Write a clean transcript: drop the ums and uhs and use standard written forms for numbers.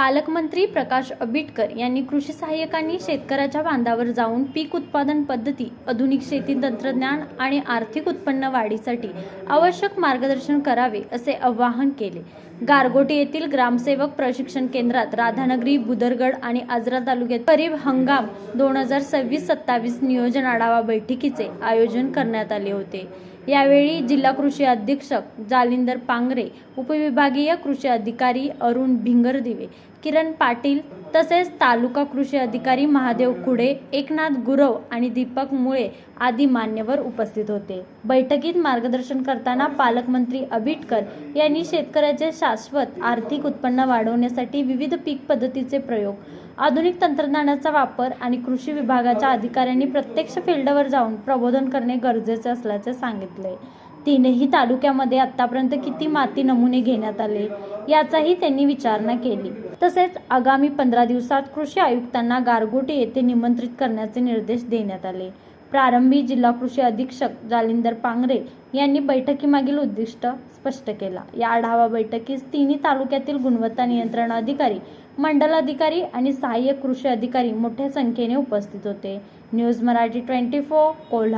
पालकमंत्री प्रकाश आंबेडकर यांनी कृषी सहाय्यकांनी शेतकऱ्याच्या बांधावर जाऊन पीक उत्पादन पद्धती, आधुनिक शेती तंत्रज्ञान आणि आर्थिक उत्पन्न वाढीसाठी आवश्यक मार्गदर्शन करावे असे आवाहन केले। गारगोटी येथील ग्रामसेवक प्रशिक्षण केंद्रात राधानगरी, बुदरगड आणि आजरा तालुक्यात खरीप हंगाम 2026-27 नियोजन आढावा बैठकीचे आयोजन करण्यात आले होते। यावेळी जिल्हा कृषी अधीक्षक जालिंदर पांगरे, उपविभागीय कृषी अधिकारी अरुण भिंगरदिवे, किरण पाटील तसेच तालुका कृषी अधिकारी महादेव कुडे, एकनाथ गुरव आणि दीपक मुळे आदी मान्यवर उपस्थित होते। बैठकीत मार्गदर्शन करताना पालकमंत्री आंबेडकर यांनी शेतकऱ्याचे शाश्वत आर्थिक उत्पन्न वाढवण्यासाठी विविध पीक पद्धतीचे प्रयोग, आधुनिक तंत्रज्ञानाचा वापर आणि कृषी विभागाच्या अधिकाऱ्यांनी प्रत्यक्ष फील्डवर जाऊन प्रबोधन करणे गरजेचे असल्याचे सांगितले। तीनही तालुक्यामध्ये आतापर्यंत किती माती नमुने घेण्यात आले याचाही त्यांनी विचारणा केली। तसेच आगामी 15 दिवसात कृषी आयुक्तांना गारगोटी येथे निमंत्रित करण्याचे निर्देश देण्यात आले। प्रारंभी जिल्हा कृषी अधीक्षक जालिंदर पांगरे यांनी बैठकीमागील उद्दिष्ट स्पष्ट केला। या आढावा बैठकीस तिन्ही तालुक्यातील गुणवत्ता नियंत्रण अधिकारी, मंडल अधिकारी आणि सहाय्यक कृषी अधिकारी मोठ्या संख्येने उपस्थित होते। न्यूज मराठी 24 कोल्हापूर।